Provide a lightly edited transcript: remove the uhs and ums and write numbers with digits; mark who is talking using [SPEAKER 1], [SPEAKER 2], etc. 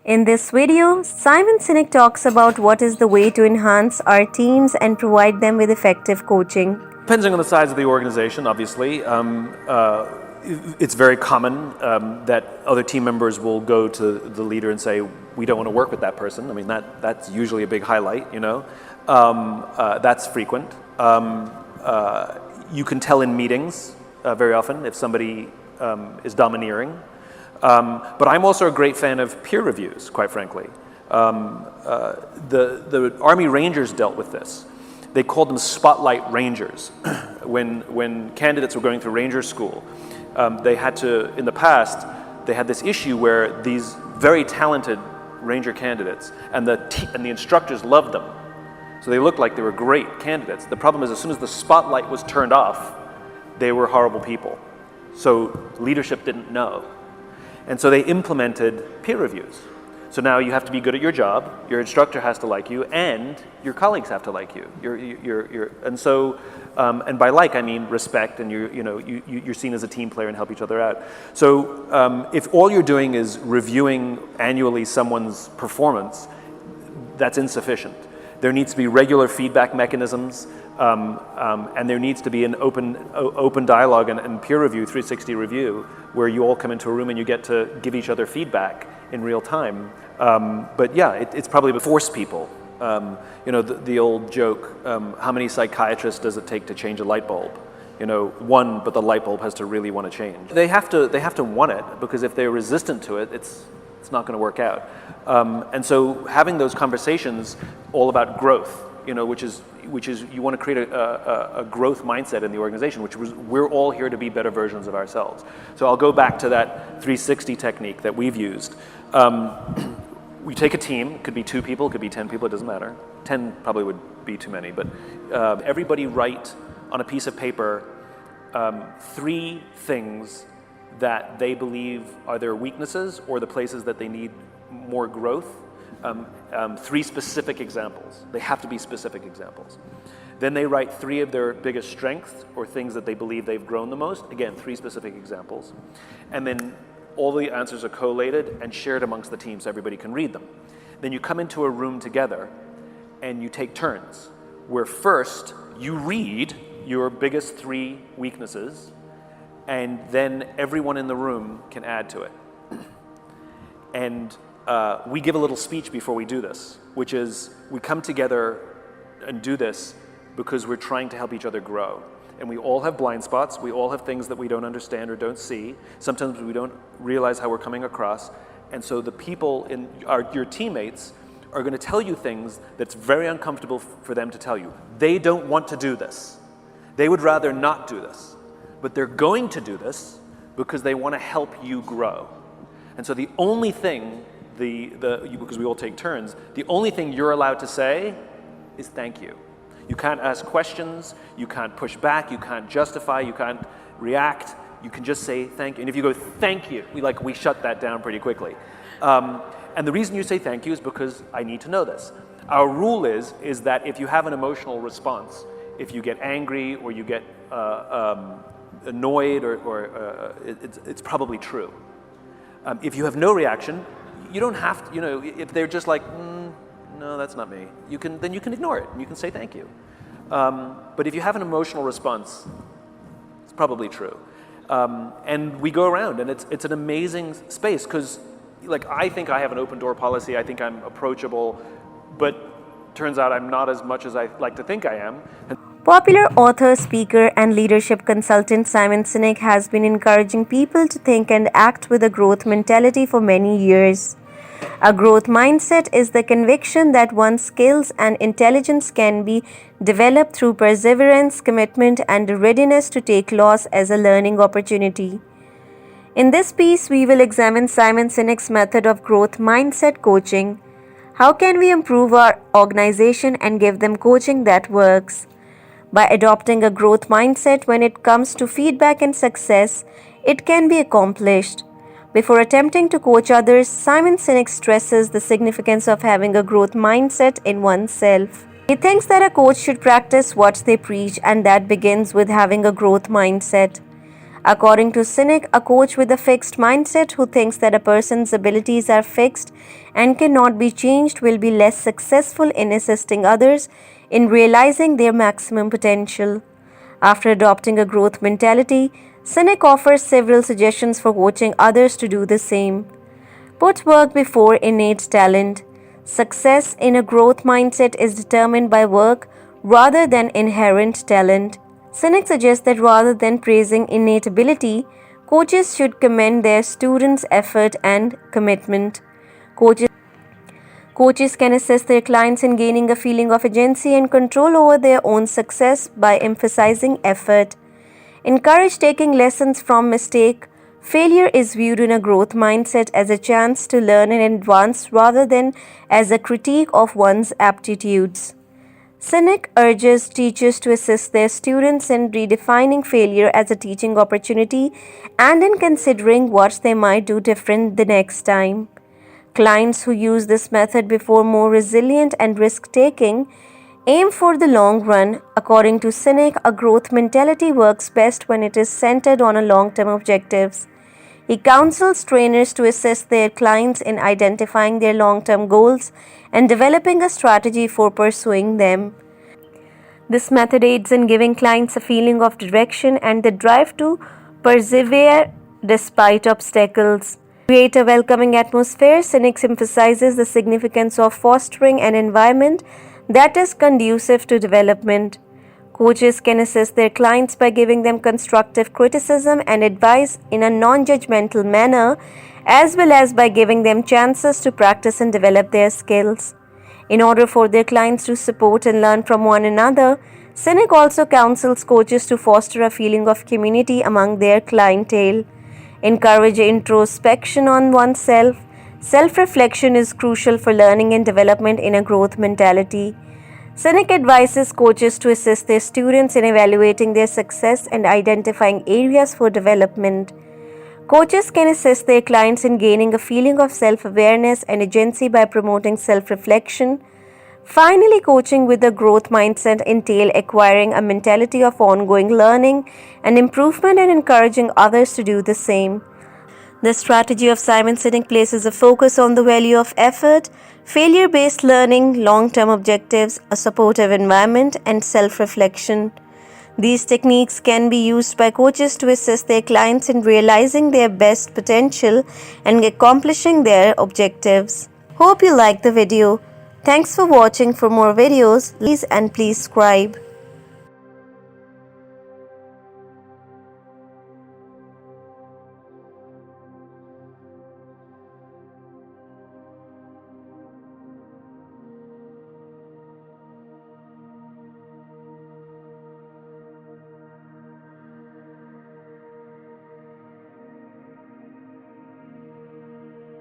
[SPEAKER 1] In this video, Simon Sinek talks about what is the way to enhance our teams and provide them with effective coaching.
[SPEAKER 2] Depending on the size of the organization, obviously, it's very common that other team members will go to the leader and say, we don't want to work with that person. I mean, that's usually a big highlight, you know. That's frequent. You can tell in meetings very often if somebody is domineering. But I'm also a great fan of peer reviews, quite frankly. The Army Rangers dealt with this. They called them spotlight rangers. When candidates were going through ranger school, they had to, in the past, they had this issue where these very talented ranger candidates and the instructors loved them. So they looked like they were great candidates. The problem is, as soon as the spotlight was turned off, they were horrible people. So leadership didn't know. And so they implemented peer reviews. So now you have to be good at your job, your instructor has to like you, and your colleagues have to like you. And by like, I mean respect, and you're seen as a team player and help each other out. So if all you're doing is reviewing annually someone's performance, that's insufficient. There needs to be regular feedback mechanisms, and there needs to be an open dialogue and peer review, 360 review, where you all come into a room and you get to give each other feedback in real time. But yeah, it's probably to force people. The old joke, how many psychiatrists does it take to change a light bulb? One, but the light bulb has to really want to change. They have to want it, because if they're resistant to it, it's not going to work out. And so having those conversations all about growth, which is you want to create a growth mindset in the organization, which was we're all here to be better versions of ourselves. So I'll go back to that 360 technique that we've used. We take a team, it could be 2 people, it could be 10 people, it doesn't matter. 10 probably would be too many, but everybody write on a piece of paper 3 things that they believe are their weaknesses or the places that they need more growth. 3 specific examples. They have to be specific examples. Then they write 3 of their biggest strengths or things that they believe they've grown the most. Again, 3 specific examples. And then all the answers are collated and shared amongst the team so everybody can read them. Then you come into a room together and you take turns, where first you read your biggest 3 weaknesses, and then everyone in the room can add to it. And we give a little speech before we do this, which is we come together and do this because we're trying to help each other grow. And we all have blind spots. We all have things that we don't understand or don't see. Sometimes we don't realize how we're coming across. And so the people your teammates are going to tell you things that's very uncomfortable for them to tell you. They don't want to do this. They would rather not do this. But they're going to do this because they want to help you grow. And so the only thing, because we all take turns, the only thing you're allowed to say is thank you. You can't ask questions, you can't push back, you can't justify, you can't react. You can just say thank you. And if you go thank you, we shut that down pretty quickly. And the reason you say thank you is because I need to know this. Our rule is that if you have an emotional response, if you get angry or you get annoyed, it's probably true. If you have no reaction, you don't have to, if they're just like, no, that's not me, then you can ignore it and you can say thank you. But if you have an emotional response, it's probably true. And we go around, and it's an amazing space, because I think I have an open door policy, I think I'm approachable, but turns out I'm not as much as I like to think I am.
[SPEAKER 1] Popular author, speaker, and leadership consultant Simon Sinek has been encouraging people to think and act with a growth mentality for many years. A growth mindset is the conviction that one's skills and intelligence can be developed through perseverance, commitment, and a readiness to take loss as a learning opportunity. In this piece, we will examine Simon Sinek's method of growth mindset coaching. How can we improve our organization and give them coaching that works? By adopting a growth mindset when it comes to feedback and success, it can be accomplished. Before attempting to coach others, Simon Sinek stresses the significance of having a growth mindset in oneself. He thinks that a coach should practice what they preach, and that begins with having a growth mindset. According to Sinek, a coach with a fixed mindset who thinks that a person's abilities are fixed and cannot be changed will be less successful in assisting others in realizing their maximum potential. After adopting a growth mentality, Sinek offers several suggestions for coaching others to do the same. Put work before innate talent. Success in a growth mindset is determined by work rather than inherent talent. Sinek suggests that rather than praising innate ability, coaches should commend their students' effort and commitment. Coaches Coaches can assist their clients in gaining a feeling of agency and control over their own success by emphasizing effort. Encourage taking lessons from mistake. Failure is viewed in a growth mindset as a chance to learn and advance rather than as a critique of one's aptitudes. Sinek urges teachers to assist their students in redefining failure as a teaching opportunity and in considering what they might do different the next time. Clients who use this method before more resilient and risk taking aim for the long run. According to Sinek, a growth mentality works best when it is centered on a long-term objectives. He counsels trainers to assist their clients in identifying their long-term goals and developing a strategy for pursuing them. This method aids in giving clients a feeling of direction and the drive to persevere despite obstacles. To create a welcoming atmosphere, Sinek emphasizes the significance of fostering an environment that is conducive to development. Coaches can assist their clients by giving them constructive criticism and advice in a non judgmental manner, as well as by giving them chances to practice and develop their skills. In order for their clients to support and learn from one another, Sinek also counsels coaches to foster a feeling of community among their clientele. Encourage introspection on oneself. Self reflection is crucial for learning and development in a growth mentality. Sinek advises coaches to assist their students in evaluating their success and identifying areas for development. Coaches can assist their clients in gaining a feeling of self awareness and agency by promoting self reflection. Finally, coaching with a growth mindset entails acquiring a mentality of ongoing learning and improvement and encouraging others to do the same. The strategy of Simon Sinek places a focus on the value of effort, failure based learning, long term objectives, a supportive environment, and self reflection. These techniques can be used by coaches to assist their clients in realizing their best potential and accomplishing their objectives. Hope you liked the video. Thanks for watching. For more videos, please subscribe.